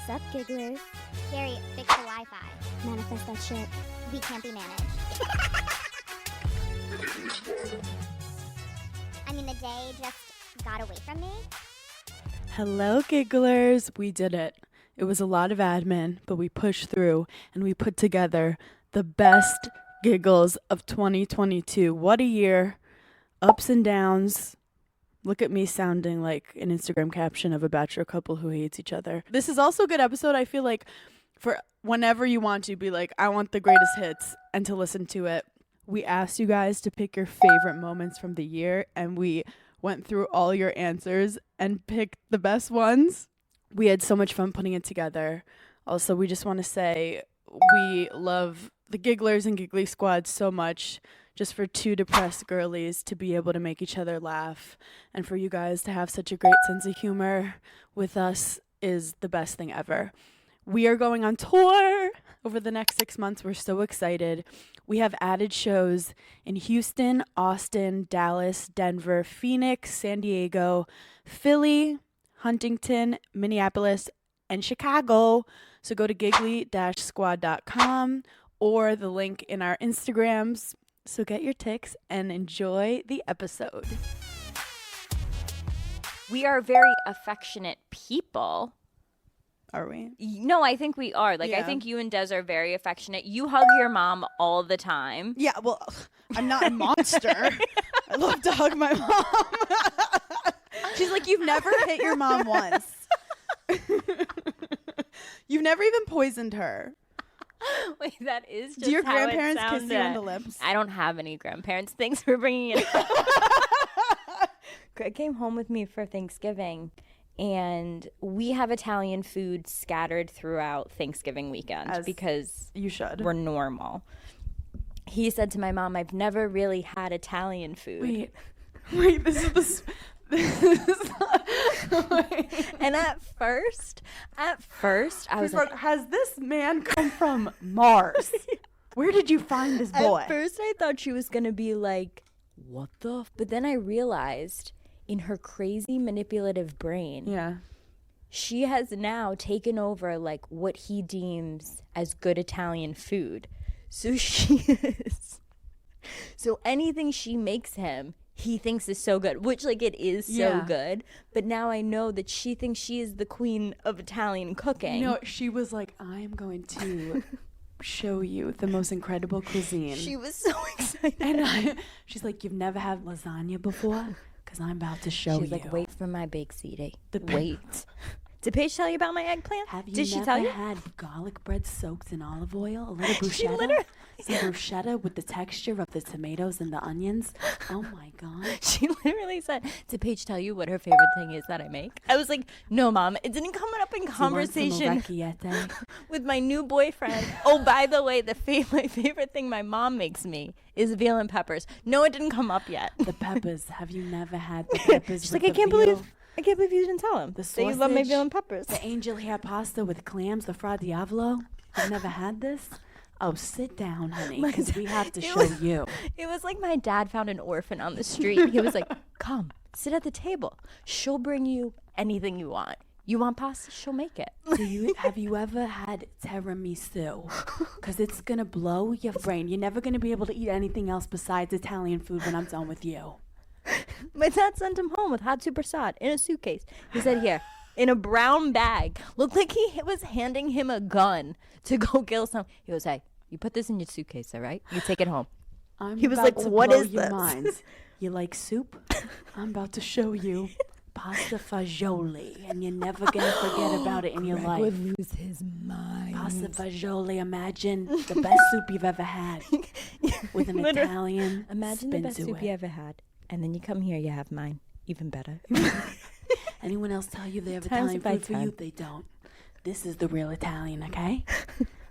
Sup, gigglers? Gary, fix the Wi-Fi. Manifest that shit. We can't be managed. I mean, the day just got away from me. Hello, gigglers. We did it. It was a lot of admin, but we pushed through and we put together the best giggles of 2022. What a year. Ups and downs. Look at me sounding like an Instagram caption of a bachelor couple who hates each other. This is also a good episode, I feel like, for whenever you want to be like, I want the greatest hits, and to listen to it. We asked you guys to pick your favorite moments from the year, and we went through all your answers and picked the best ones. We had so much fun putting it together. Also, we just want to say we love the Gigglers and Giggly Squad so much. Just for two depressed girlies to be able to make each other laugh, and for you guys to have such a great sense of humor with us is the best thing ever. We are going on tour over the next 6 months. We're so excited. We have added shows in Houston, Austin, Dallas, Denver, Phoenix, San Diego, Philly, Huntington, Minneapolis, and Chicago. So go to giggly-squad.com or the link in our Instagrams. So get your ticks and enjoy the episode. We are very affectionate people. Are we? No, I think we are. I think you and Des are very affectionate. You hug your mom all the time. Yeah, well, I'm not a monster. I love to hug my mom. She's like, you've never hit your mom once. You've never even poisoned her. Wait, that is just Do your how grandparents it kiss you on the lips? I don't have any grandparents. Thanks for bringing it up. Greg came home with me for Thanksgiving, and we have Italian food scattered throughout Thanksgiving weekend because you should. We're normal. He said to my mom, I've never really had Italian food. Wait, this is And at first, I was like, has this man come from Mars? Where did you find this boy? At first, I thought she was going to be like, what the? But then I realized in her crazy manipulative brain, she has now taken over like what he deems as good Italian food. So so anything she makes him, he thinks is so good, which it is so good. But now I know that she thinks she is the queen of Italian cooking. No, she was like, I am going to show you the most incredible cuisine. She was so excited. And she's like, you've never had lasagna before? Because I'm about to show you. She's like, wait for my bake, CD. Wait. Did Paige tell you about my eggplant? Did she tell you? Had garlic bread soaked in olive oil? A little bruschetta? Some bruschetta with the texture of the tomatoes and the onions? Oh my God. She literally said, did Paige tell you what her favorite thing is that I make? I was like, no, Mom. It didn't come up in conversation with my new boyfriend. Oh, by the way, my favorite thing my mom makes me is veal and peppers. No, it didn't come up yet. The peppers. Have you never had the peppers? She's like, I can't believe you didn't tell him. The sausage, that you love my veal and peppers. The angel hair pasta with clams, the fra diavolo. You've never had this? Oh, sit down, honey, because we have to show you. It was like my dad found an orphan on the street. He was like, come, sit at the table. She'll bring you anything you want. You want pasta? She'll make it. Have you ever had tiramisu? Because it's going to blow your brain. You're never going to be able to eat anything else besides Italian food when I'm done with you. My dad sent him home with hot super sad in a suitcase. He said, here, in a brown bag. Looked like he was handing him a gun to go kill some. He goes, hey, you put this in your suitcase, all right? You take it home. He was like, what is this? Minds. You like soup? I'm about to show you pasta fagioli, and you're never going to forget about it in your life. Would lose his mind. Pasta fagioli, imagine the best soup you've ever had with an Italian Imagine spin the best to soup it. you ever had. And then you come here, you have mine. Even better. Anyone else tell you they have Italian food for you? They don't. This is the real Italian, okay?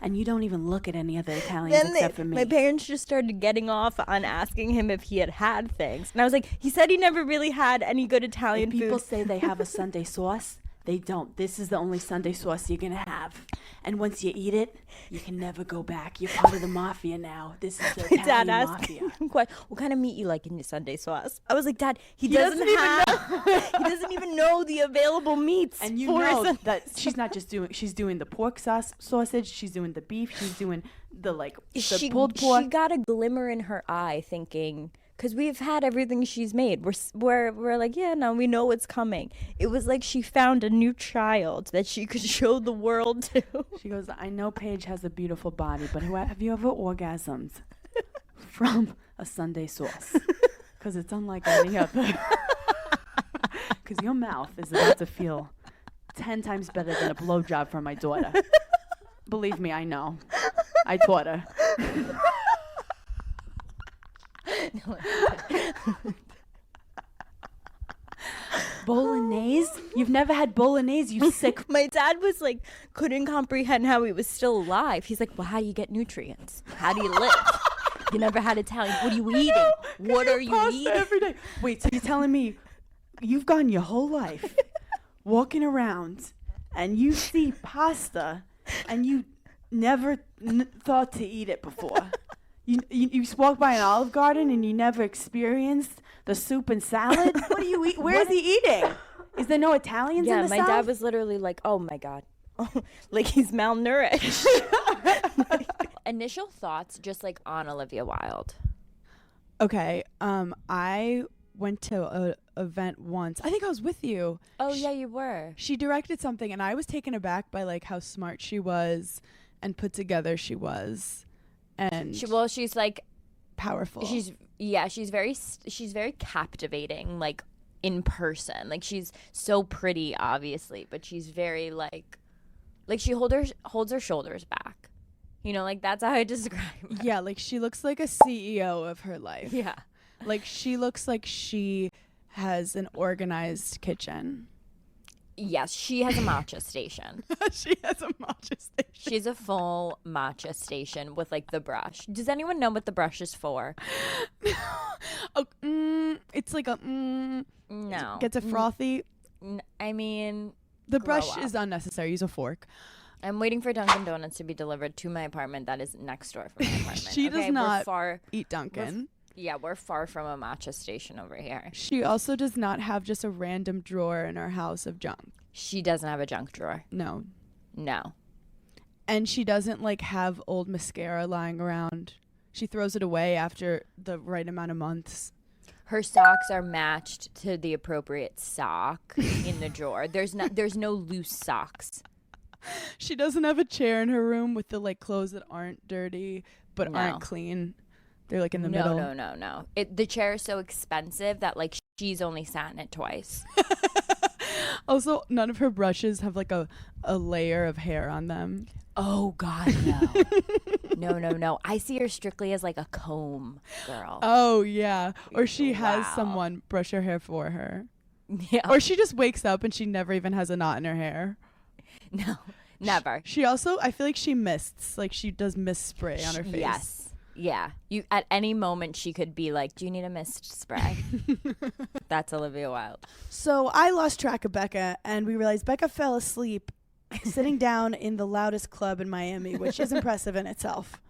And you don't even look at any other Italians except for me. My parents just started getting off on asking him if he had things. And I was like, he said he never really had any good Italian food. People say they have a Sunday sauce. They don't. This is the only Sunday sauce you're going to have. And once you eat it, you can never go back. You're part of the mafia now. This is the Italian Dad asked mafia. what kind of meat you like in your Sunday sauce. I was like, Dad, he doesn't even know the available meats. And you know that she's not just she's doing the pork sausage, she's doing the beef, she's doing the pulled pork. She got a glimmer in her eye thinking, because we've had everything she's made. We're like, yeah, no, we know what's coming. It was like she found a new child that she could show the world to. She goes, I know Paige has a beautiful body, but have you ever orgasmed from a Sunday sauce? Because it's unlike any other. Because your mouth is about to feel 10 times better than a blowjob from my daughter. Believe me, I know. I taught her. Bolognese? You've never had bolognese, you sick. My dad was like, couldn't comprehend how he was still alive. He's like, well, how do you get nutrients? How do you live? You never had Italian. What are you eating? What are you eating? Every day. Wait, so you're telling me you've gone your whole life walking around and you see pasta and you never thought to eat it before? You walk by an Olive Garden and you never experienced the soup and salad? What do you eat? Where is he eating? Is there no Italians in the South? Yeah, my dad was literally like, oh my God. Like he's malnourished. Initial thoughts just like on Olivia Wilde. Okay, I went to an event once. I think I was with you. Oh, yeah, you were. She directed something and I was taken aback by like how smart she was and put together she was. And she's like powerful. She's very captivating, like in person. Like she's so pretty, obviously, but she's very like she holds her shoulders back. You know, like that's how I describe her. Yeah, like she looks like a CEO of her life. Yeah, like she looks like she has an organized kitchen. Yes, she has a matcha station. She has a matcha station. She's a full matcha station with like the brush. Does anyone know what the brush is for? It's like a no. Gets it frothy. I mean, the brush is unnecessary. Use a fork. I'm waiting for Dunkin' Donuts to be delivered to my apartment. That is next door from my apartment. She does not eat Dunkin'. We're far from a matcha station over here. She also does not have just a random drawer in her house of junk. She doesn't have a junk drawer. No. And she doesn't like have old mascara lying around. She throws it away after the right amount of months. Her socks are matched to the appropriate sock in the drawer. There's no loose socks. She doesn't have a chair in her room with the like clothes that aren't dirty but aren't clean. They're like in the middle. No. The chair is so expensive that like she's only sat in it twice. Also, none of her brushes have like a layer of hair on them. Oh God, no. No. I see her strictly as like a comb girl. Oh yeah. Or she has someone brush her hair for her. Yeah. Or she just wakes up and she never even has a knot in her hair. No, never. She also, I feel like she mists. Like she does mist spray on her face. Yes. Yeah. You at any moment she could be like, do you need a mist spray? That's Olivia Wilde. So I lost track of Becca and we realized Becca fell asleep sitting down in the loudest club in Miami, which is impressive in itself.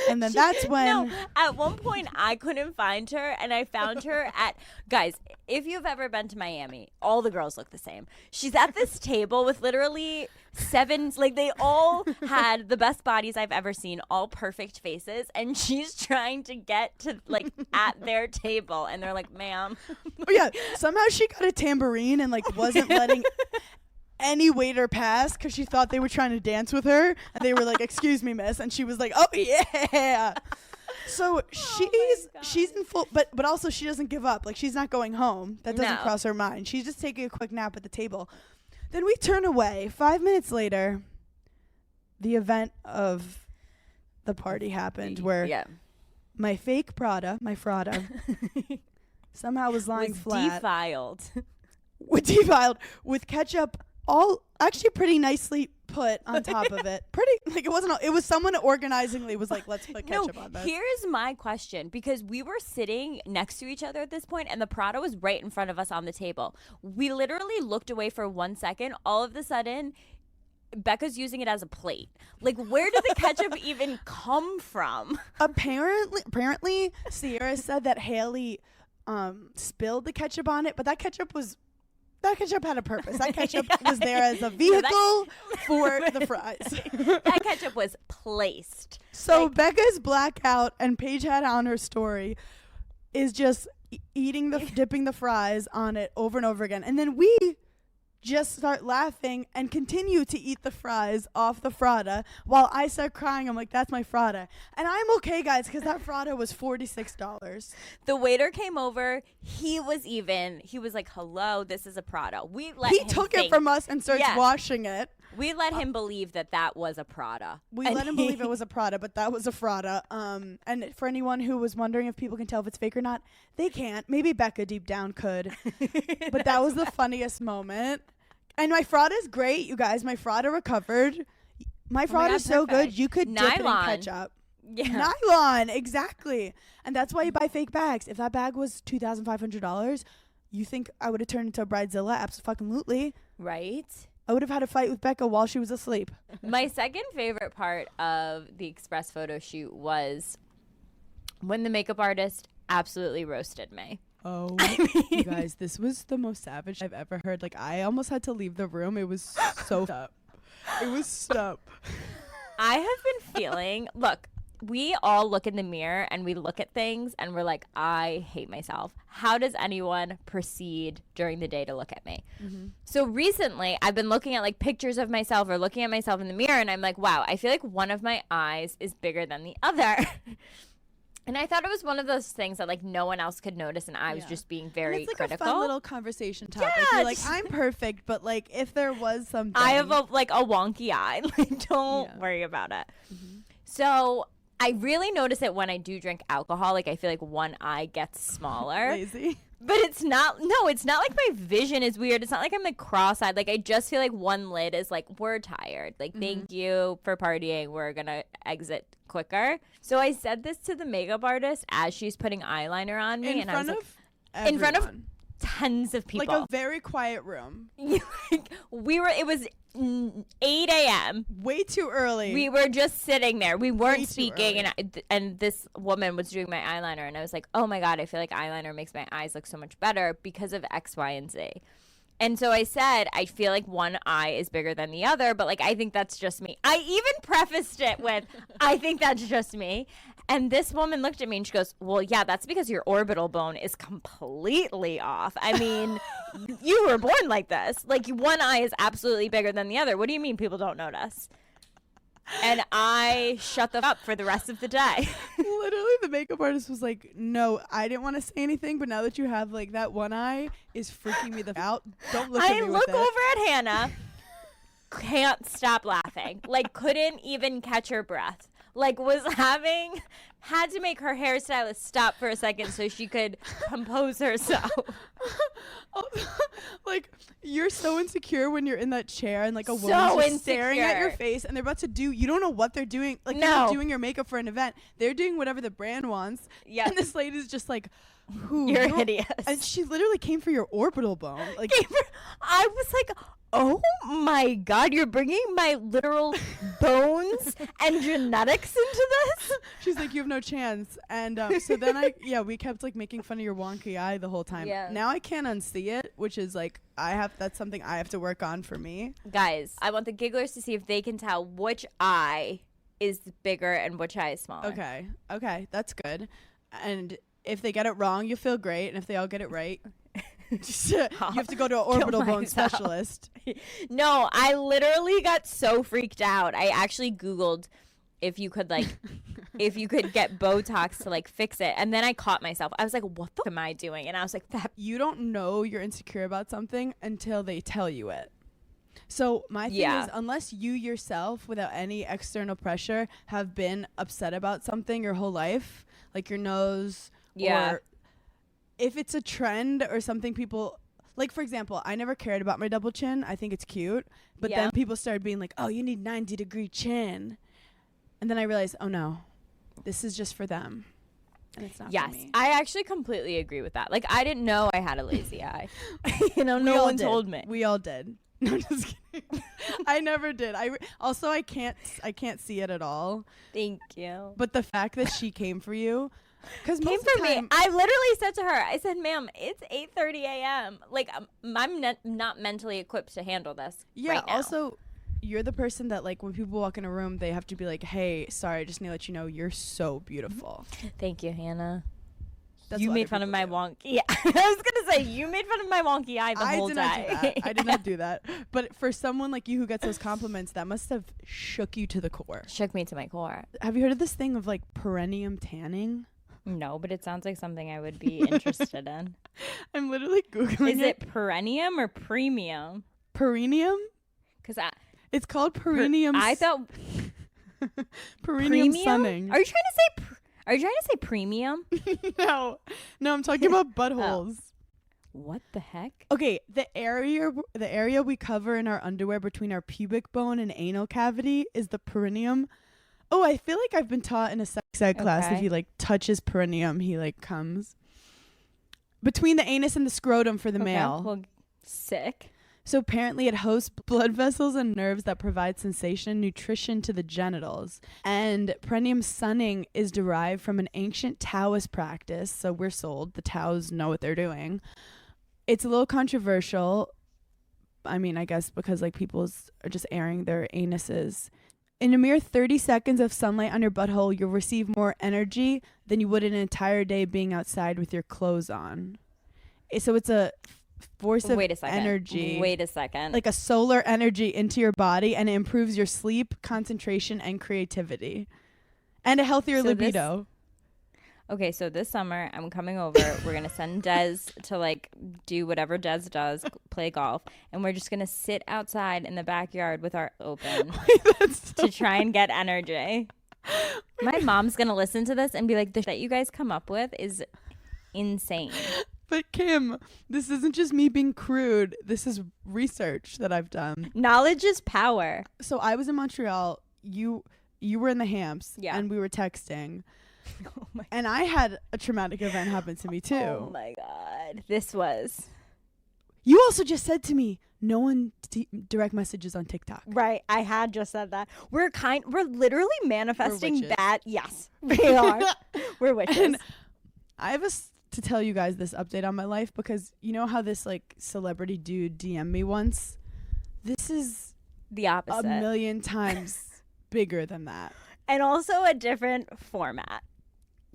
And then that's when... No, at one point I couldn't find her and I found her at... Guys, if you've ever been to Miami, all the girls look the same. She's at this table with literally 7... Like, they all had the best bodies I've ever seen, all perfect faces, and she's trying to get to, like, at their table, and they're like, ma'am. Oh, yeah. Somehow she got a tambourine and, like, wasn't letting... any waiter pass because she thought they were trying to dance with her and they were like, excuse me, miss, and she was like, oh yeah. So she's in full, but also she doesn't give up. Like she's not going home. That doesn't cross her mind. She's just taking a quick nap at the table. Then we turn away. 5 minutes later, the event of the party happened where my fake Prada, my Frada, somehow was lying flat. Defiled With ketchup all actually pretty nicely put on top of it. It wasn't. It was someone organizingly was like, let's put ketchup on this. Here's my question, because we were sitting next to each other at this point, and the Prada was right in front of us on the table. We literally looked away for 1 second. All of a sudden, Becca's using it as a plate. Like, where did the ketchup even come from? Apparently, Sierra said that Haley spilled the ketchup on it, but that ketchup had a purpose. That ketchup was there as a vehicle for the fries. That ketchup was placed. So Becca's blackout, and Paige had on her story, is just dipping the fries on it over and over again. And then we just start laughing and continue to eat the fries off the Frada while I start crying. I'm like, that's my Frada. And I'm okay, guys, because that Frada was $46. The waiter came over. He was like, hello, this is a Prada. He took it from us and starts washing it. We let him believe that was a Prada. We let him believe it was a Prada, but that was a Frada. And for anyone who was wondering if people can tell if it's fake or not, they can't. Maybe Becca deep down could. But that was the funniest moment. And my Frada is great, you guys. My Frada recovered. My Frada is so good. You could dip it in ketchup. Yeah. Nylon, exactly. And that's why you buy fake bags. If that bag was $2,500, you think I would have turned into a bridezilla? Absolutely. Right? I would have had a fight with Becca while she was asleep. My second favorite part of the Express photo shoot was when the makeup artist absolutely roasted me. Oh, you guys, this was the most savage I've ever heard. Like, I almost had to leave the room. It was so up. It was stup. I have been feeling, look, we all look in the mirror and we look at things and we're like, I hate myself. How does anyone proceed during the day to look at me? Mm-hmm. So recently I've been looking at like pictures of myself or looking at myself in the mirror, and I'm like, wow, I feel like one of my eyes is bigger than the other. And I thought it was one of those things that like no one else could notice, and I was just being very it's like critical. A fun little conversation topic. Yeah, You're like, I'm perfect, but like if there was something, I have a wonky eye. Like, don't worry about it. Mm-hmm. So I really notice it when I do drink alcohol. Like, I feel like one eye gets smaller. Lazy. But it's not like my vision is weird. It's not like I'm like cross-eyed. Like, I just feel like one lid is like, we're tired. Like, thank you for partying. We're going to exit quicker. So I said this to the makeup artist as she's putting eyeliner on me. In front of tons of people. Like a very quiet room. Like, it was 8 a.m. Way too early. We were just sitting there. We weren't speaking, and this woman was doing my eyeliner, and I was like, oh my God, I feel like eyeliner makes my eyes look so much better because of X, Y, and Z. And so I said, I feel like one eye is bigger than the other, but like, I think that's just me. I even prefaced it with, I think that's just me. And this woman looked at me and she goes, well, yeah, that's because your orbital bone is completely off. I mean, you were born like this. Like, one eye is absolutely bigger than the other. What do you mean people don't notice? And I shut the up for the rest of the day. Literally, the makeup artist was like, no, I didn't want to say anything, but now that you have like that one eye is freaking me the out. Don't look at me with it. I look over at Hannah, can't stop laughing. Like, couldn't even catch her breath. Like, had to make her hairstylist stop for a second so she could compose herself. Like, you're so insecure when you're in that chair and like a woman's just staring at your face and they're about to you don't know what they're doing. Like, they're not doing your makeup for an event. They're doing whatever the brand wants. Yeah. And this lady's just like, you're hideous. And she literally came for your orbital bone. Like, I was like, oh my God, you're bringing my literal bones and genetics into this? She's like, you have no chance. And so then we kept like making fun of your wonky eye the whole time. Yeah. Now I can't unsee it, which is like, that's something I have to work on for me. Guys, I want the gigglers to see if they can tell which eye is bigger and which eye is smaller. Okay, that's good. And if they get it wrong, you feel great. And if they all get it right, you have to go to an orbital bone specialist. No, I literally got so freaked out. I actually Googled if you could get Botox to like fix it. And then I caught myself. I was like, what the am I doing? And I was like, you don't know you're insecure about something until they tell you it. So my thing is, unless you yourself, without any external pressure, have been upset about something your whole life, like your nose, or if it's a trend or something people Like, for example, I never cared about my double chin. I think it's cute. But then people started being like, oh, you need 90-degree chin. And then I realized, oh, no, this is just for them. And it's not for me. I actually completely agree with that. Like, I didn't know I had a lazy eye. No one told me. We all did. No, just kidding. I never did. I can't see it at all. Thank you. But the fact that she came for you, because Came for me. I literally said to her, I said, ma'am, it's 8:30 a.m. Like, I'm not mentally equipped to handle this. Yeah. Right now. Also, you're the person that, like, when people walk in a room, they have to be like, hey, sorry, I just need to let you know you're so beautiful. Thank you, Hannah. That's you made fun of my wonky. Yeah, I was gonna say you made fun of my wonky eye the whole day. I did not do that. But for someone like you who gets those compliments, that must have shook you to the core. Shook me to my core. Have you heard of this thing of like perennium tanning? No, but it sounds like something I would be interested in. I'm literally Googling it. Is it perennium or premium? Perineum? Because it's called perineum. I thought perineum sunning. Are you trying to say premium? No, I'm talking about buttholes. What the heck? Okay, the area we cover in our underwear between our pubic bone and anal cavity is the perineum. Oh, I feel like I've been taught in a sex ed class if he like touches perineum, he like comes. Between the anus and the scrotum for the male. Well, sick. So apparently it hosts blood vessels and nerves that provide sensation and nutrition to the genitals. And perineum sunning is derived from an ancient Taoist practice. So we're sold. The Taoists know what they're doing. It's a little controversial. I mean, I guess because like people are just airing their anuses. In a mere 30 seconds of sunlight on your butthole, you'll receive more energy than you would an entire day being outside with your clothes on. So it's a force of energy. Wait a second. Like a solar energy into your body, and it improves your sleep, concentration, and creativity. And a healthier libido. Okay, so this summer I'm coming over. We're going to send Des to like do whatever Des does, play golf, and we're just going to sit outside in the backyard with our open to try and get energy. My mom's going to listen to this and be like, the shit that you guys come up with is insane. But Kim, this isn't just me being crude. This is research that I've done. Knowledge is power. So I was in Montreal. You were in the Hamps, and we were texting. Oh my and I had a traumatic event happen to me too. Oh my God. This was. You also just said to me, no one direct messages on TikTok. Right. I had just said that. We're literally manifesting that. Yes, we are. We're witches. And I have to tell you guys this update on my life, because you know how this like celebrity dude DM'd me once? This is the opposite. A million times bigger than that. And also a different format.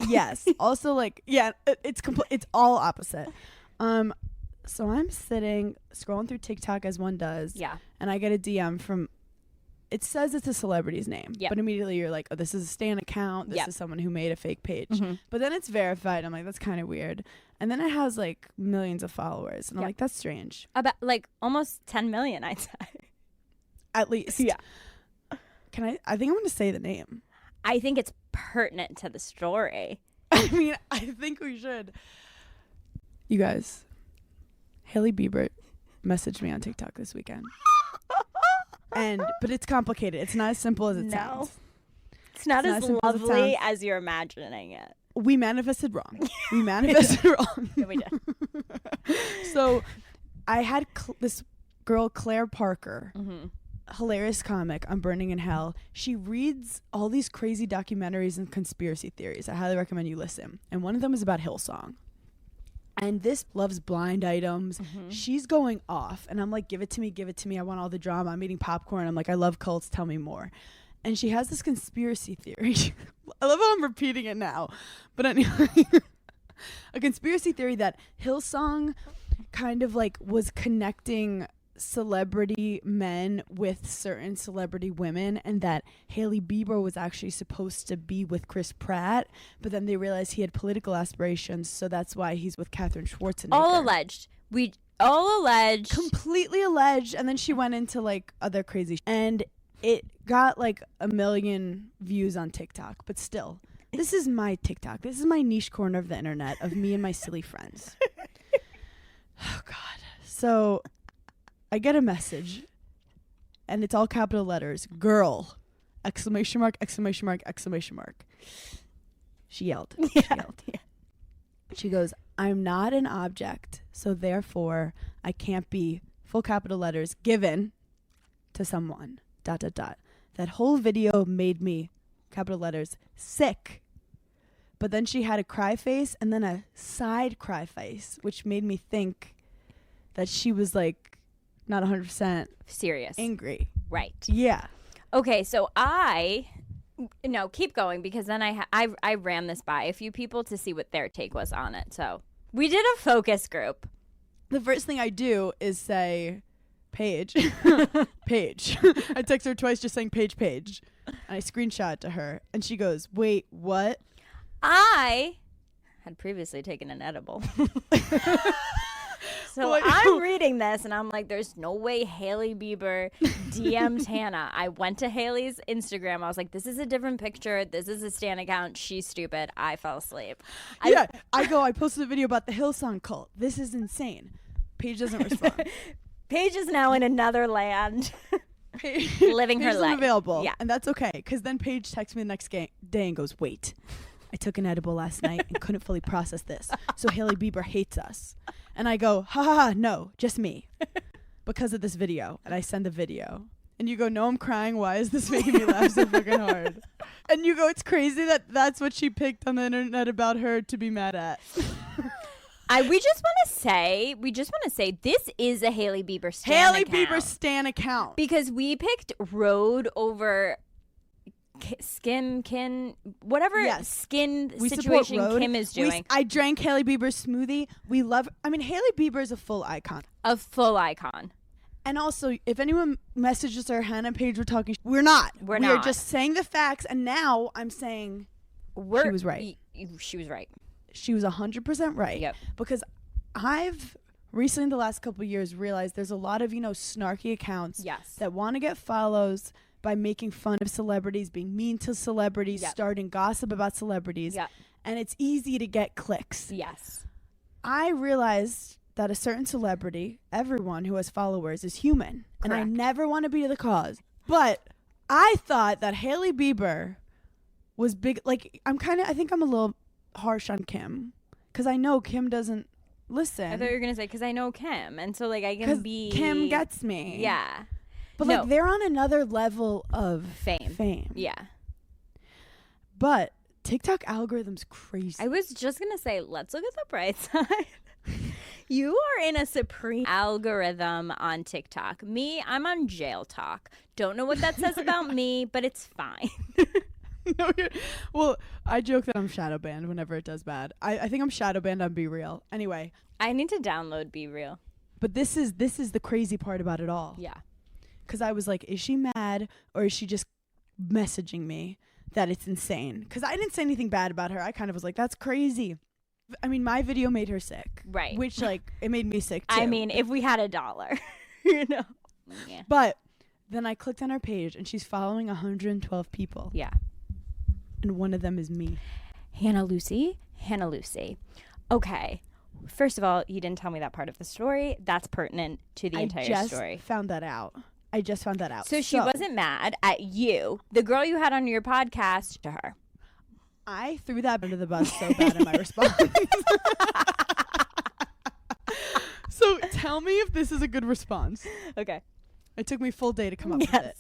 Yes. Also like, yeah, it's all opposite. So I'm sitting scrolling through TikTok as one does. Yeah. And I get a DM from, it says it's a celebrity's name. Yep. But immediately you're like, oh, this is a Stan account. This is someone who made a fake page. Mm-hmm. But then it's verified. I'm like, that's kind of weird. And then it has like millions of followers. And I'm like, that's strange. About like almost 10 million, I'd say. At least. Yeah. I think I'm going to say the name. I think it's pertinent to the story. I mean, I think we should. You guys, Hailey Bieber messaged me on TikTok this weekend. But it's complicated. It's not as simple as it sounds. It's not as lovely as you're imagining it. We manifested wrong. We manifested wrong. Yeah, we did. So I had this girl, Claire Parker, hilarious comic on Burning in Hell. She reads all these crazy documentaries and conspiracy theories. I highly recommend you listen. And one of them is about Hillsong. And this loves blind items. Mm-hmm. She's going off. And I'm like, give it to me, give it to me. I want all the drama. I'm eating popcorn. I'm like, I love cults. Tell me more. And she has this conspiracy theory. I love how I'm repeating it now. But anyway, a conspiracy theory that Hillsong kind of like was connecting celebrity men with certain celebrity women, and that Hailey Bieber was actually supposed to be with Chris Pratt, but then they realized he had political aspirations, so that's why he's with Katherine Schwarzenegger. All alleged. All alleged. Completely alleged. And then she went into like other crazy and it got like 1 million views on TikTok. But still, this is my TikTok. This is my niche corner of the internet of me and my silly friends. Oh God. So I get a message, and it's all capital letters. Girl, exclamation mark, exclamation mark, exclamation mark. She yelled. She yelled. Yeah. She goes, I'm not an object, so therefore I can't be, full capital letters, given to someone, ... That whole video made me, capital letters, sick. But then she had a cry face and then a side cry face, which made me think that she was like not 100% Serious. angry. Right. Yeah. Okay, so no, keep going, because then I ran this by a few people to see what their take was on it. So we did a focus group. The first thing I do is say, Paige. Paige. I text her twice just saying Paige, Paige. And I screenshot it to her. And she goes, wait, what? I had previously taken an edible. So What? I'm reading this and I'm like, there's no way Hailey Bieber DM'd Hannah. I went to Hailey's Instagram. I was like, this is a different picture. This is a Stan account. She's stupid. I fell asleep. I posted a video about the Hillsong cult. This is insane. Paige doesn't respond. Paige is now in another land. Paige, living her Paige isn't life. available. Yeah. And that's okay. Because then Paige texts me the next day and goes, wait, I took an edible last night and couldn't fully process this. So Hailey Bieber hates us. And I go, ha ha ha, no, just me. Because of this video. And I send the video. And you go, no, I'm crying. Why is this making me laugh so fucking hard? And you go, it's crazy that that's what she picked on the internet about her to be mad at. We just want to say this is a Hailey Bieber stan Hailey account. Bieber stan account. Because we picked road over skin We situation support Rhode. Kim is doing. I drank Hailey Bieber's smoothie. We love, Hailey Bieber is a full icon. A full icon. And also, if anyone messages her, Hannah and Paige were talking, we're not. We are not. just saying the facts. And now I'm saying she was right. She was right. She was 100% right. Yep. Because I've recently, in the last couple of years, realized there's a lot of, snarky accounts Yes. that want to get follows by making fun of celebrities, being mean to celebrities, Yep. starting gossip about celebrities. Yep. And it's easy to get clicks. Yes. I realized that a certain celebrity, everyone who has followers, is human. And I Correct. never want to be the cause. But I thought that Hailey Bieber was big. Like, I think I'm a little harsh on Kim. Because I know Kim doesn't listen. I thought you were going to say, because I know Kim. And so, I can be. Kim gets me. Yeah. But, No. they're on another level of Fame. Yeah. But TikTok algorithm's crazy. I was just going to say, let's look at the bright side. You are in a supreme algorithm on TikTok. Me, I'm on jail talk. Don't know what that says about me, but it's fine. No, well, I joke that I'm shadow banned whenever it does bad. I think I'm shadow banned on Be Real. Anyway, I need to download Be Real. but this is the crazy part about it all. Yeah. Because I was like, is she mad or is she just messaging me that it's insane? Because I didn't say anything bad about her. I kind of was like, that's crazy. My video made her sick. Right. Which, it made me sick too. If we had $1, Yeah. But then I clicked on her page and she's following 112 people. Yeah. And one of them is me. Hannah Lucy. Okay. First of all, you didn't tell me that part of the story. That's pertinent to the entire story. I just found that out. So she wasn't mad at you, the girl you had on your podcast, to her. I threw that under the bus so bad in my response. So tell me if this is a good response. Okay. It took me full day to come up with it.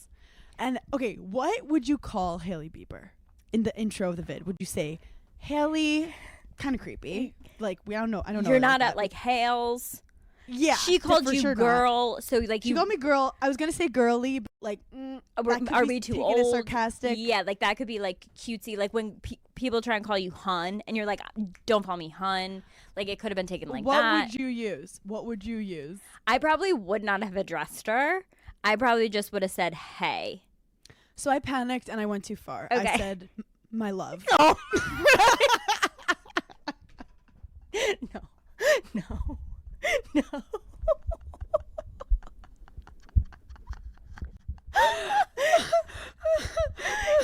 And okay, what would you call Hailey Bieber in the intro of the vid? Would you say Hailey? Kind of creepy. Like I don't know. You're not at Hales. Yeah. She called you girl. Not. So she called me girl. I was gonna say girly, but are we too old? Sarcastic. Yeah, that could be cutesy. When people try and call you hun, and you're like, don't call me hun. It could have been taken like that. What would you use? I probably would not have addressed her. I probably just would have said, hey. So I panicked and I went too far. Okay. I said, my love. No. No.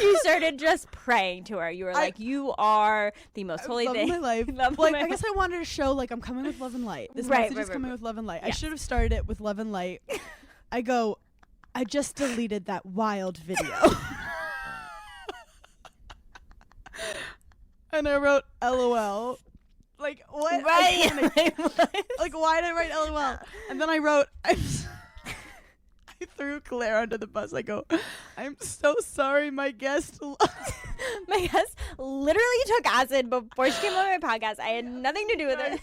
You started just praying to her. You were like, you are the most holy thing. Love of my life. Like, I guess I wanted to show, like, I'm coming with love and light. This message is coming with love and light. Yes. I should have started it with love and light. I go, I just deleted that wild video. And I wrote LOL. Like, what? Right. Like, why did I write LOL? And then I wrote, I threw Claire under the bus. I go, I'm so sorry, my guest. My guest literally took acid before she came on my podcast. I had nothing to do with it.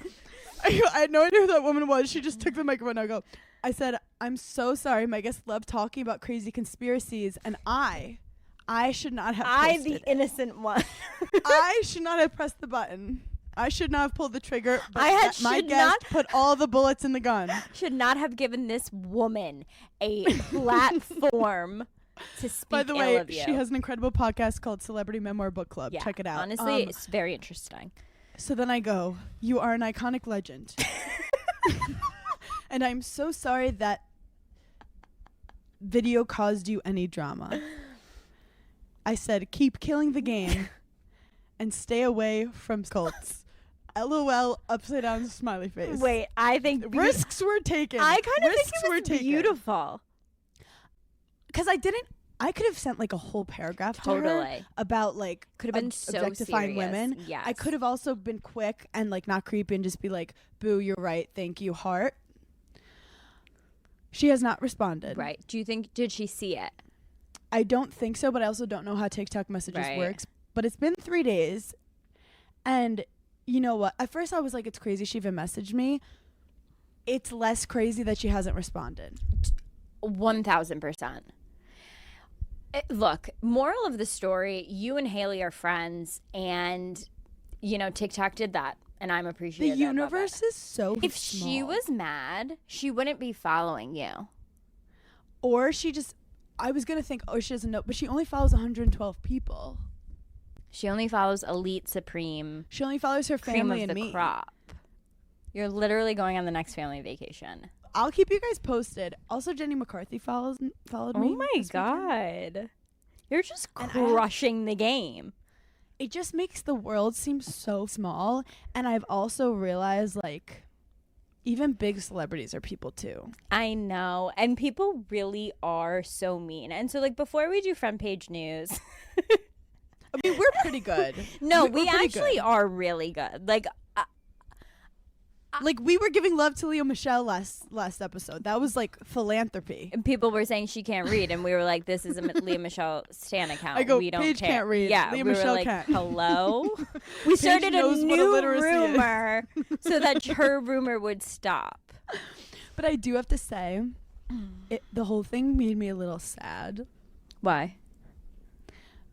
I had no idea who that woman was. She just took the microphone. I said, I'm so sorry. My guest loved talking about crazy conspiracies, and I should not have posted it. Innocent one. I should not have pressed the button. I should not have pulled the trigger. But my should guest not put all the bullets in the gun. Should not have given this woman a platform to speak By the ill way, of you. she has an incredible podcast called Celebrity Memoir Book Club. Yeah, Check it out. honestly, it's very interesting. So then I go, you are an iconic legend. And I'm so sorry that video caused you any drama. I said, keep killing the game and stay away from cults. LOL, upside down smiley face. Wait, I think risks were taken. I kind of think Risks it were was taken. beautiful. Because I could have sent like a whole paragraph to her Totally. about like Could have been so objectifying serious. women. Yes. I could have also been quick and like not creepy and just be like, boo, you're right. Thank you, heart. She has not responded. Right. Did she see it? I don't think so, but I also don't know how TikTok messages works. But it's been 3 days. And you know what? At first I was like, it's crazy she even messaged me. It's less crazy that she hasn't responded. 1000%. Look, moral of the story, you and Haley are friends, and, you know, TikTok did that, and I'm appreciative The of universe it. is so If small. she was mad, she wouldn't be following you. Or she just, I was going to think, oh, she doesn't know, but she only follows 112 people. She only follows Elite Supreme. She only follows her Cream family of and the me. crop. You're literally going on the next family vacation. I'll keep you guys posted. Also, Jenny McCarthy followed me. Oh my this weekend. God. You're just And crushing the game. It just makes the world seem so small. And I've also realized, like, even big celebrities are people too. I know. And people really are so mean. And so, like, before we do front page news. I mean, we're pretty good. No, We're we pretty actually good. are really good. Like, Like, we were giving love to Leo Michelle last episode. That was like philanthropy. and people were saying she can't read, and we were like, "This is a Leah Michelle Stan account. I go, we don't Paige care." can't read. Yeah, Leah we Michelle were like, can't. "Hello." We started a knows what new illiteracy is. rumor so that her rumor would stop. But I do have to say, the whole thing made me a little sad Why?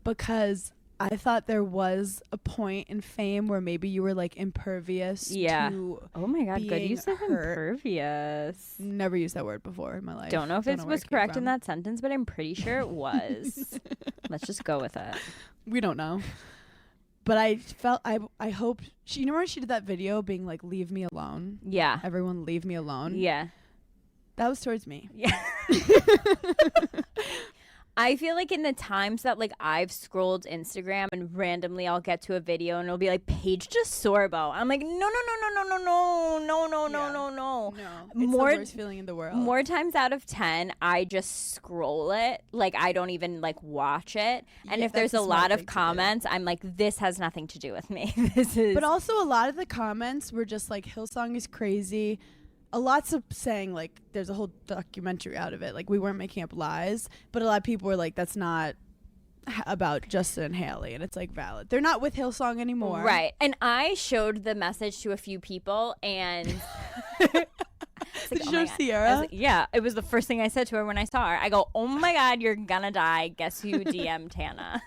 because I thought there was a point in fame where maybe you were like impervious to Oh my God, good being use of hurt. impervious. Never used that word before in my life. Don't know if it where was came correct in from. that sentence, but I'm pretty sure it was. Let's just go with it. We don't know. But I felt I hope she, you know when she did that video being like, leave me alone. Yeah. Everyone leave me alone. Yeah. That was towards me. Yeah. I feel like in the times that like I've scrolled Instagram and randomly I'll get to a video and it'll be like Paige DeSorbo. I'm like, no. No. It's More- the worst feeling in the world. More times out of 10, I just scroll it. Like I don't even like watch it. And Yeah, if there's that's a a smart lot thing of to do. comments, I'm like, this has nothing to do with me. This is. But also a lot of the comments were just like, Hillsong is crazy. A lot's of saying like there's a whole documentary out of it. Like we weren't making up lies, but a lot of people were like, that's not about Justin and Haley, and it's like valid. They're not with Hillsong anymore. Right. And I showed the message to a few people and it's like, Did oh you my show God. Sierra? I was like, yeah, it was the first thing I said to her when I saw her. I go, oh my God, you're gonna die. Guess who DM'd Tana?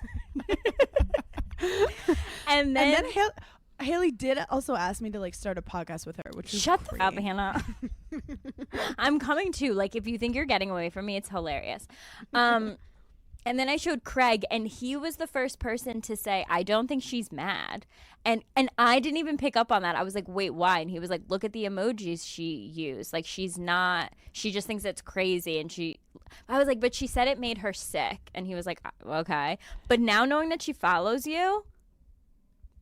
and then Haley did also ask me to like start a podcast with her, which is shut the great. fuck up, Hannah. I'm coming too. Like, if you think you're getting away from me, it's hilarious. And then I showed Craig, and he was the first person to say, I don't think she's mad. And I didn't even pick up on that. I was like, wait, why? And he was like, look at the emojis she used. Like, she's not, she just thinks it's crazy. And I was like, but she said it made her sick. And he was like, okay. But now knowing that she follows you.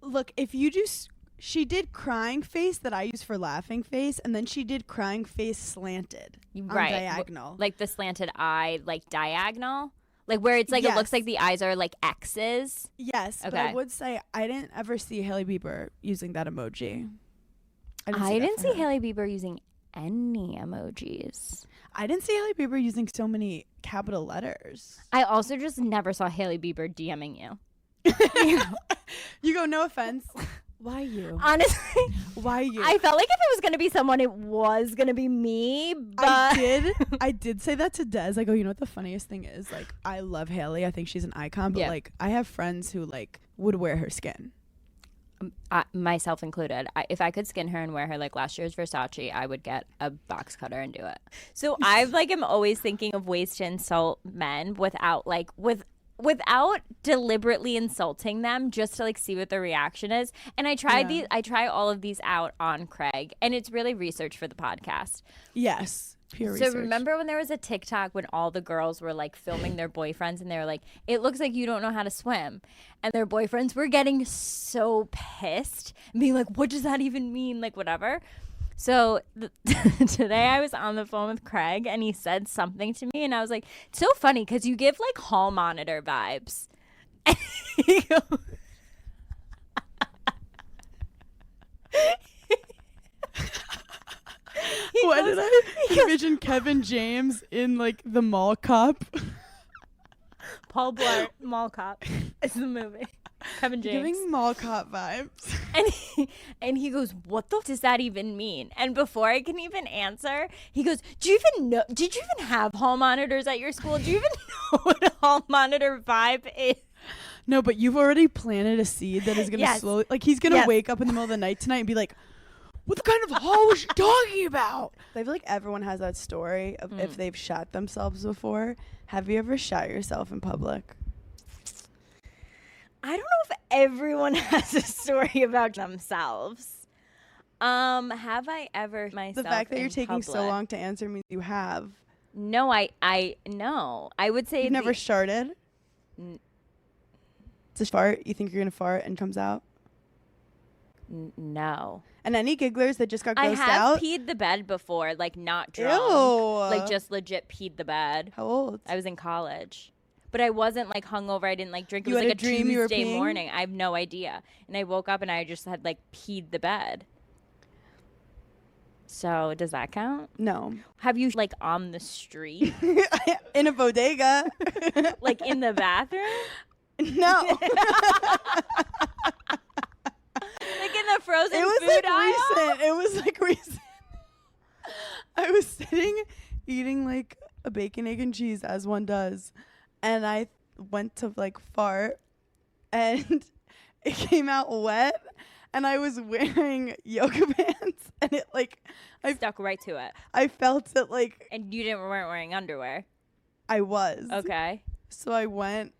Look, if you just, she did crying face that I use for laughing face, and then she did crying face slanted on diagonal. Like the slanted eye, like diagonal. Like where it's like, yes. It looks like the eyes are like X's. Yes, okay. But I would say I didn't ever see Hailey Bieber using that emoji. I didn't see Hailey Bieber using any emojis. I didn't see Hailey Bieber using so many capital letters. I also just never saw Hailey Bieber DMing you. You go, no offense. Why you? Honestly, why you? I felt like if it was gonna be someone, it was gonna be me. But I did say that to Des. I go, you know what the funniest thing is? Like, I love Hailey. I think she's an icon. But like, I have friends who like would wear her skin. Myself included. If I could skin her and wear her like last year's Versace, I would get a box cutter and do it. So I like am always thinking of ways to insult men without deliberately insulting them, just to like see what the reaction is. And I try all of these out on Craig, and it's really research for the podcast. Yes. Pure research. So remember when there was a TikTok when all the girls were like filming their boyfriends, and they were like, it looks like you don't know how to swim, and their boyfriends were getting so pissed and being like, what does that even mean? Like, whatever. So today I was on the phone with Craig, and he said something to me, and I was like, it's so funny because you give like hall monitor vibes. And he goes, why did I envision Kevin James in like the mall cop? Paul Blart, Mall Cop is the movie. Kevin James. Giving mall cop vibes. And he goes, what the f- does that even mean? And before I can even answer, he goes, did you even have hall monitors at your school? Do you even know what a hall monitor vibe is? No, but you've already planted a seed that is going to slowly, like he's going to wake up in the middle of the night tonight and be like, what kind of hall was she talking about? I feel like everyone has that story of if they've shot themselves before. Have you ever shot yourself in public? I don't know if everyone has a story about themselves. Have I ever myself? The fact that you're taking public? so long to answer means you have. No, I no. I would say you've never sharted. It's a fart. You think you're gonna fart and comes out? No. And any gigglers that just got grossed out? I have peed the bed before, like not drunk. Ew. Like just legit peed the bed. How old? I was in college. But I wasn't like hungover. I didn't like drink. It You was had like a dream you were Tuesday peeing? morning. I have no idea. And I woke up and I just had like peed the bed. So does that count? No. Have you like on the street? In a bodega. Like in the bathroom? No. Like in the frozen It was food like aisle? recent. It was like recent. I was sitting eating like a bacon, egg, and cheese as one does, and I went to like fart, and it came out wet, and I was wearing yoga pants, and it like I Stuck right to it. I felt it like And you weren't wearing underwear. I was. Okay. So I went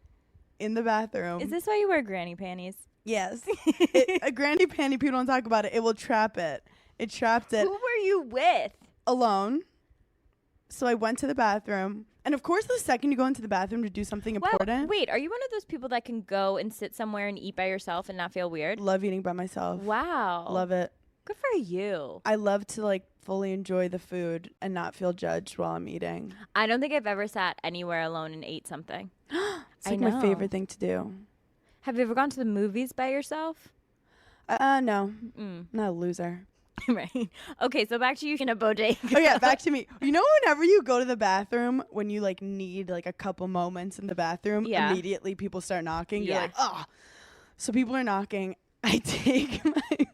in the bathroom. Is this why you wear granny panties? Yes. A granny panty, people don't talk about it. It will trap it. It trapped it Who were you with? alone. So I went to the bathroom. And of course, the second you go into the bathroom to do something important. Wait, are you one of those people that can go and sit somewhere and eat by yourself and not feel weird? Love eating by myself. Wow. Love it. Good for you. I love to like fully enjoy the food and not feel judged while I'm eating. I don't think I've ever sat anywhere alone and ate something. It's like my favorite thing to do. Have you ever gone to the movies by yourself? No. Not a loser. Right. Okay, so back to you in a bodega. Oh yeah, back to me. You know, whenever you go to the bathroom, when you like need like a couple moments in the bathroom, Yeah. immediately people start knocking. Yeah. You're like, oh. So people are knocking. I take my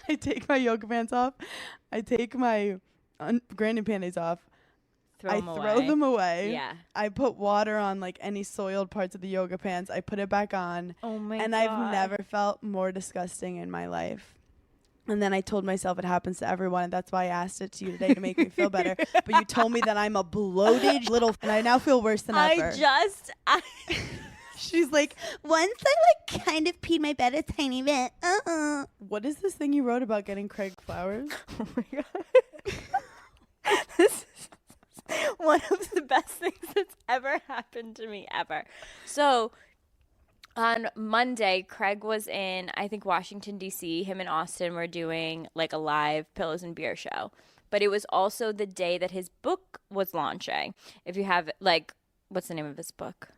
I take my yoga pants off. I take my granny panties off. I throw them away. Yeah. I put water on like any soiled parts of the yoga pants. I put it back on. Oh my and God. I've never felt more disgusting in my life. And then I told myself it happens to everyone, and that's why I asked it to you today to make me feel better. But you told me that I'm a bloated little, and I now feel worse than ever. She's like, once I like kind of peed my bed a tiny bit. What is this thing you wrote about getting Craig flowers? Oh my god. This is one of the best things that's ever happened to me ever. So on Monday, Craig was in, I think, Washington, D.C. Him and Austin were doing like a live Pillows and Beer show. But it was also the day that his book was launching. If you have, like, what's the name of his book?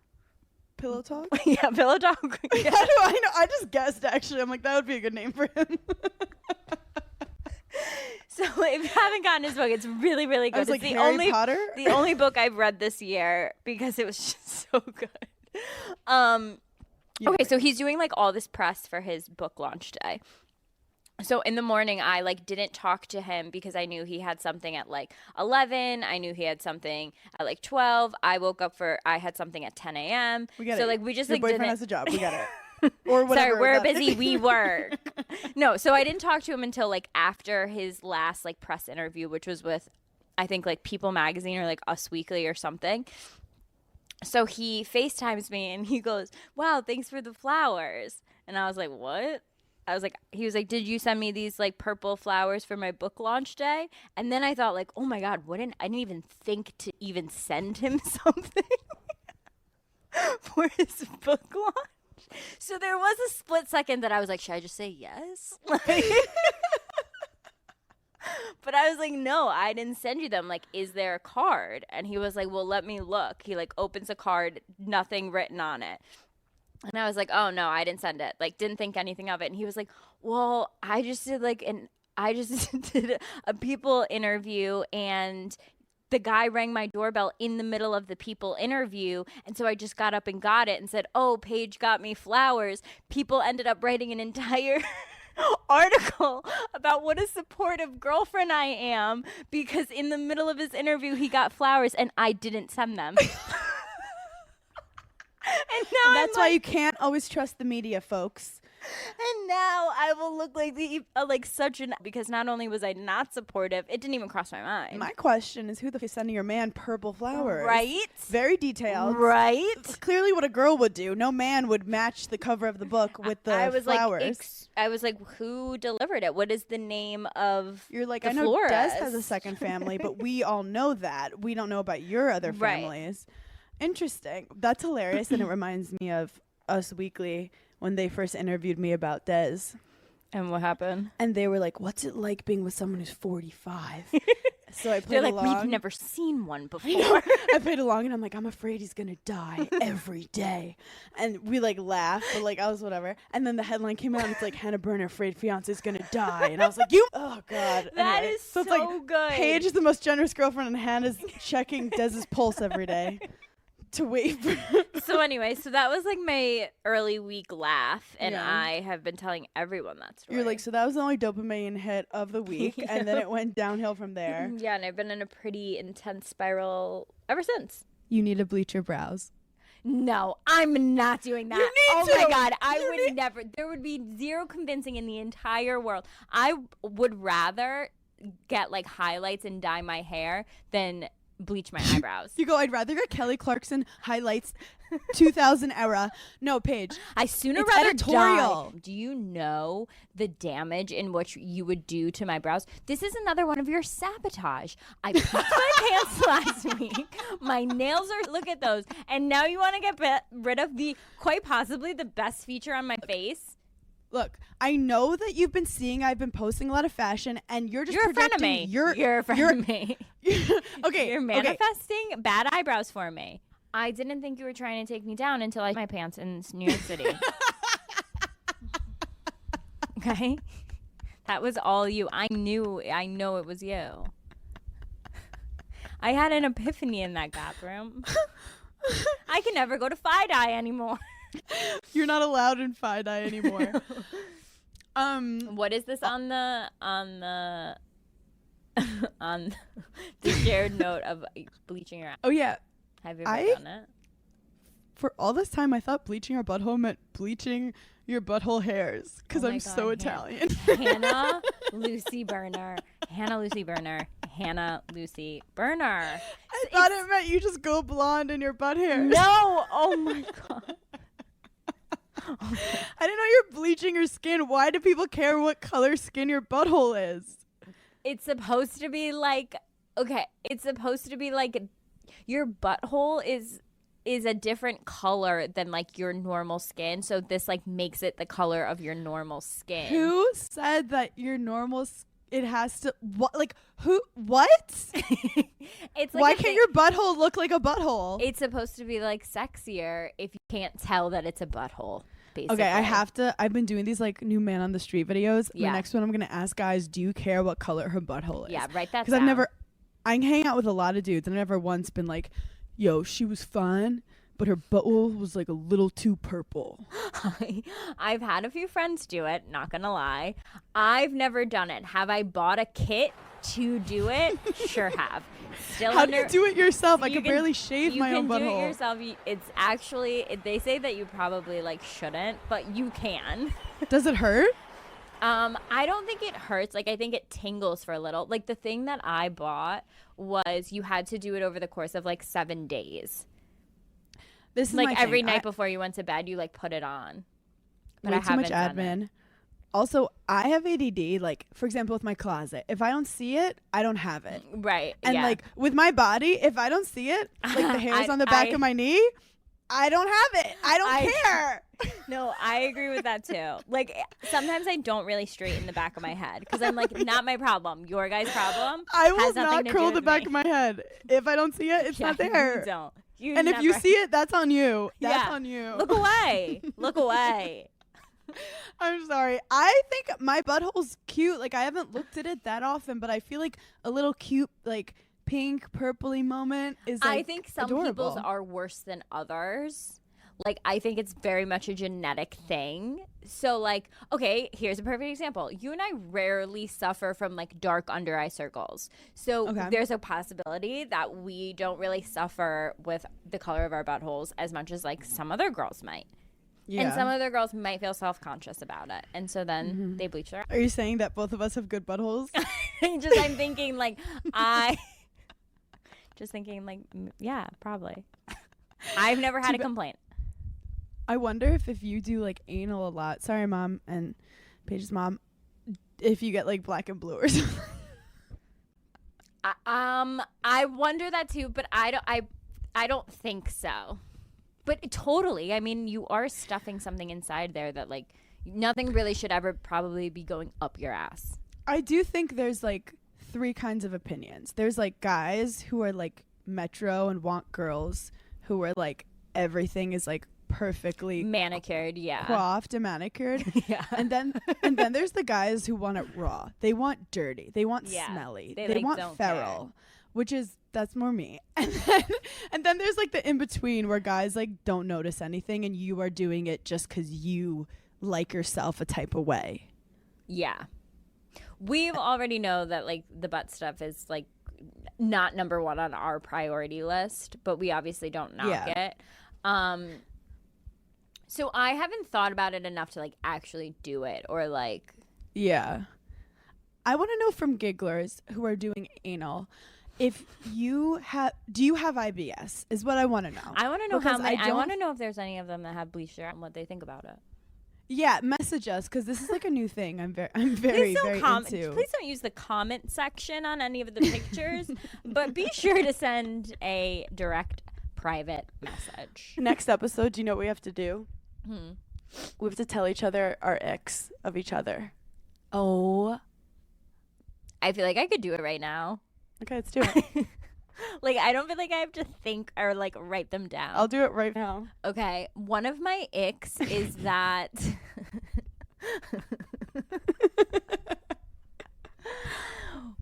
Pillow Talk? Yeah, Pillow Talk. Yeah. How do I know? I just guessed, actually. I'm like, that would be a good name for him. So if you haven't gotten his book, it's really, really good. I was like, it's Harry Potter? The only book I've read this year because it was just so good. Okay, so he's doing like all this press for his book launch day. So in the morning, I like didn't talk to him because I knew he had something at like 11. I knew he had something at like 12. I had something at 10 a.m. We get so it. like we just Your like boyfriend didn't. has a job. We get it. Or whatever. Sorry, we're busy. We work. No, so I didn't talk to him until like after his last like press interview, which was with, I think like People Magazine or like Us Weekly or something. So he FaceTimes me and he goes, "Wow, thanks for the flowers." And I was like, "What?" He was like, "Did you send me these like purple flowers for my book launch day?" And then I thought like, "Oh my God, I didn't even think to even send him something for his book launch." So there was a split second that I was like, should I just say yes? But I was like, no, I didn't send you them. Like, is there a card? And he was like, well, let me look. He like opens a card, nothing written on it. And I was like, oh no, I didn't send it. Like, didn't think anything of it. And he was like, well, I just did a People interview and the guy rang my doorbell in the middle of the People interview. And so I just got up and got it and said, oh, Paige got me flowers. People ended up writing an entire article about what a supportive girlfriend I am because in the middle of his interview, he got flowers and I didn't send them. And now that's why you can't always trust the media, folks. And now I will look like such an, because not only was I not supportive, it didn't even cross my mind. My question is, who the f is sending your man purple flowers? Right? Very detailed. Right? It's clearly what a girl would do. No man would match the cover of the book with the flowers. I was like, who delivered it? What is the name of You're like, the I know florist? Des has a second family, but we all know that. We don't know about your other families. Right. Interesting. That's hilarious, and it reminds me of Us Weekly when they first interviewed me about Des. And what happened? And they were like, what's it like being with someone who's 45? So I played They're like, along. we've never seen one before. I played along, and I'm like, I'm afraid he's going to die every day. And we, like, laughed, but, like, I was whatever. And then the headline came out, and it's like, Hannah Burner, afraid fiance is going to die. And I was like, oh, God. That is so it's like, good. Paige is the most generous girlfriend, and Hannah's checking Dez's pulse every day. To wait for So anyway, so that was like my early week laugh, and I have been telling everyone that story. You're like, so that was the only dopamine hit of the week, and then it went downhill from there. Yeah, and I've been in a pretty intense spiral ever since. You need to bleach your brows. No, I'm not doing that. You need to. My God, I would never. There would be zero convincing in the entire world. I would rather get like highlights and dye my hair than bleach my eyebrows. You go, I'd rather get Kelly Clarkson highlights 2000 era. No, Paige. I sooner it's rather editorial. Die. Do you know the damage in which you would do to my brows? This is another one of your sabotage. I pooped my pants last week. My nails are, look at those. And now you want to get rid of the, quite possibly the best feature on my face? Look, I know that you've been seeing I've been posting a lot of fashion, and you're just You're a friend of me. You're a friend of me. Okay. You're manifesting bad eyebrows for me. I didn't think you were trying to take me down until I my pants in New York City. Okay? That was all you. I know it was you. I had an epiphany in that bathroom. I can never go to Fi-Dye anymore. You're not allowed in Fi-Dye anymore. What is this on the on the shared note of bleaching your eyes? Oh yeah. Have you ever done it? for all this time, I thought bleaching your butthole meant bleaching your butthole hairs because I'm so Italian. Hannah Lucy Burner. Hannah Lucy Burner. Hannah Lucy Burner. I thought it meant you just go blonde in your butt hair. No. Oh my God. I didn't know you're bleaching your skin. Why do people care what color skin your butthole is? It's supposed to be like, okay, it's supposed to be like your butthole is a different color than like your normal skin. So this like makes it the color of your normal skin. Who said that your normal it has to what like who what? It's like why can't your butthole look like a butthole? It's supposed to be like sexier if you can't tell that it's a butthole. Basically. Okay, I've been doing these like new man on the street videos. Yeah. The next one I'm gonna ask guys, do you care what color her butthole is? Yeah, write that down. Because I hang out with a lot of dudes and I've never once been like, yo, she was fine, but her butthole was like a little too purple. I've had a few friends do it, not gonna lie. I've never done it. Have I bought a kit to do it? Sure have. Still How do you do it yourself? I can barely shave my own butthole. You can do it yourself. It's actually, they say that you probably like shouldn't, but you can. Does it hurt? I don't think it hurts. Like, I think it tingles for a little. Like, the thing that I bought was you had to do it over the course of like 7 days. This is like every night before you went to bed, you like put it on. But I too much admin. Also, I have ADD. Like, for example, with my closet, if I don't see it, I don't have it. Right. And like with my body, if I don't see it, like the hairs on the back of my knee, I don't have it. I don't care. No, I agree with that too. Like sometimes I don't really straighten the back of my head because I'm like, not my problem. Your guy's problem. I will not curl the back of my head. If I don't see it, it's not there. You don't. And if you see it, that's on you. That's on you. Look away. Look away. I'm sorry. I think my butthole's cute. Like, I haven't looked at it that often, but I feel like a little cute, like, pink, purpley moment is, like, I think some adorable. people's are worse than others. Like, I think it's very much a genetic thing. So, like, okay, here's a perfect example. You and I rarely suffer from, like, dark under eye circles. So there's a possibility that we don't really suffer with the color of our buttholes as much as, like, some other girls might. Yeah. And some other girls might feel self-conscious about it. And so then they bleach their eyes. Are you saying that both of us have good buttholes? I'm thinking, like, just thinking, like, yeah, probably. I've never had a complaint. I wonder if you do, like, anal a lot. Sorry, Mom and Paige's mom. If you get, like, black and blue or something. I wonder that, too, but I don't think so. But totally. I mean, you are stuffing something inside there that, like, nothing really should ever probably be going up your ass. I do think there's, like, 3 kinds of opinions. There's, like, guys who are, like, metro and want girls who are, like, everything is, like, perfectly manicured, coiffed and manicured. Yeah. And then there's the guys who want it raw. They want dirty. They want smelly. They like, want feral. Care. Which is, that's more me. And then there's like the in-between where guys like don't notice anything and you are doing it just because you like yourself a type of way. Yeah. We already know that like the butt stuff is like not number 1 on our priority list, but we obviously don't knock it. So I haven't thought about it enough to like actually do it or like. Yeah. I want to know from gigglers who are doing anal. If you have, do you have IBS? Is what I want to know. I want to know how many. I want to know if there's any of them that have bleached hair and what they think about it. Yeah, message us because this is like a new thing. I'm very into. Please don't use the comment section on any of the pictures, but be sure to send a direct private message. Next episode, do you know what we have to do? We have to tell each other our icks of each other. Oh, I feel like I could do it right now. Okay, let's do it. Like, I don't feel like I have to think or, like, write them down. I'll do it right now. Okay. One of my icks is that...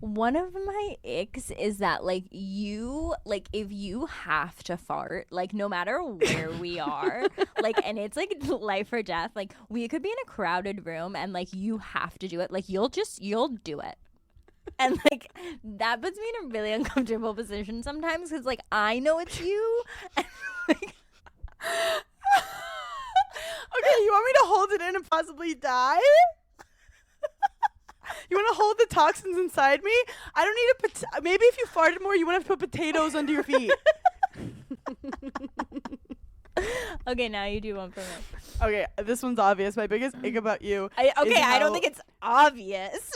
One of my icks is that, like, if you have to fart, like, no matter where we are, like, and it's, like, life or death, like, we could be in a crowded room and, like, you have to do it. Like, you'll do it. And, like, that puts me in a really uncomfortable position sometimes because, like, I know it's you. And, like, Okay, you want me to hold it in and possibly die? You want to hold the toxins inside me? I don't need a maybe if you farted more, you want to put potatoes under your feet. Okay, now you do one for me. Okay, this one's obvious. My biggest ick about you. I don't think it's obvious.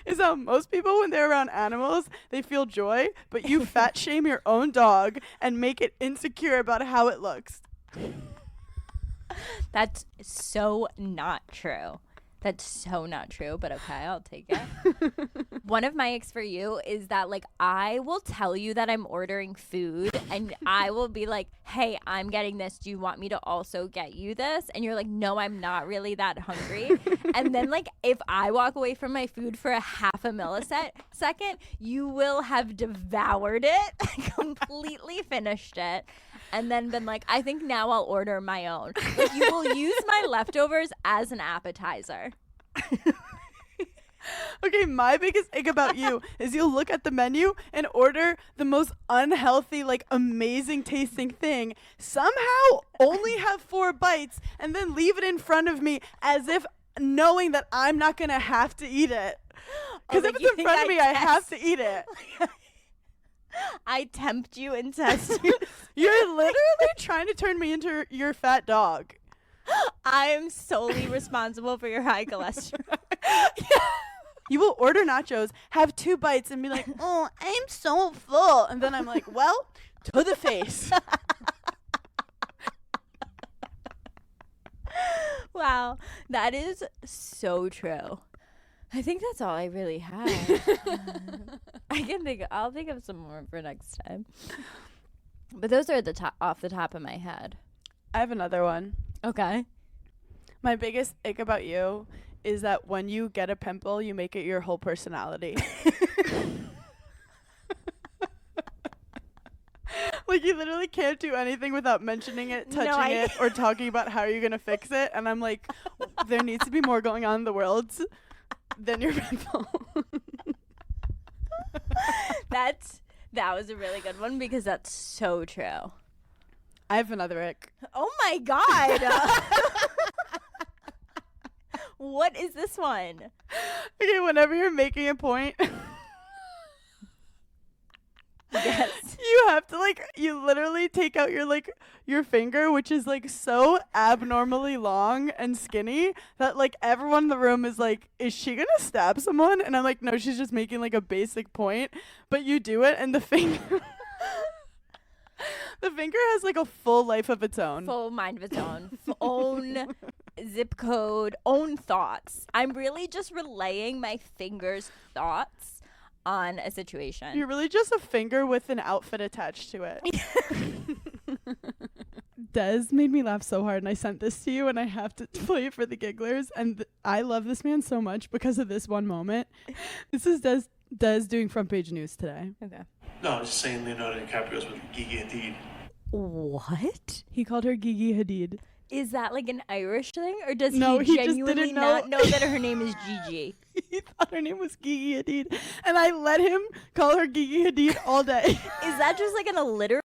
Is how most people, when they're around animals, they feel joy, but you fat shame your own dog and make it insecure about how it looks. That's so not true. That's so not true, but okay, I'll take it. One of my icks for you is that, like, I will tell you that I'm ordering food and I will be like, hey, I'm getting this. Do you want me to also get you this? And you're like, no, I'm not really that hungry. And then, like, if I walk away from my food for a half a millisecond, you will have devoured it, completely finished it, and then been like, I think now I'll order my own. Like, you will use my leftovers as an appetizer. Okay, my biggest ick about you is you'll look at the menu and order the most unhealthy, like, amazing tasting thing, somehow only have 4 bites, and then leave it in front of me as if knowing that I'm not going to have to eat it. Because if it's in front of me, I have to eat it. I tempt you and test you. You're literally trying to turn me into your fat dog. I am solely responsible for your high cholesterol. You will order nachos, have 2 bites, and be like, oh, I'm so full. And then I'm like, well, to the face. Wow, that is so true. I think that's all I really have. I'll think of some more for next time. But those are off the top of my head. I have another one. Okay. My biggest ick about you is that when you get a pimple, you make it your whole personality. Like, you literally can't do anything without mentioning it, touching it, or talking about how you're going to fix it. And I'm like, there needs to be more going on in the world than your pimple. That was a really good one because that's so true. I have another ick. Oh my God. What is this one? Okay, whenever you're making a point, Yes. you have to, like, you literally take out your finger, which is, like, so abnormally long and skinny that, like, everyone in the room is like, is she gonna stab someone? And I'm like, no, she's just making, like, a basic point. But you do it, and the finger the finger has, like, a full life of its own. Full mind of its own. Own zip code, own thoughts. I'm really just relaying my finger's thoughts on a situation. You're really just a finger with an outfit attached to it. Des made me laugh so hard, and I sent this to you, and I have to play it for the gigglers. And I love this man so much because of this one moment. This is Des doing front page news today. Okay. No, I was just saying Leonardo DiCaprio's with Gigi Hadid. What? He called her Gigi Hadid. Is that like an Irish thing, or does No, he just genuinely didn't not know that her name is Gigi? He thought her name was Gigi Hadid, and I let him call her Gigi Hadid all day. Is that just like an alliteration?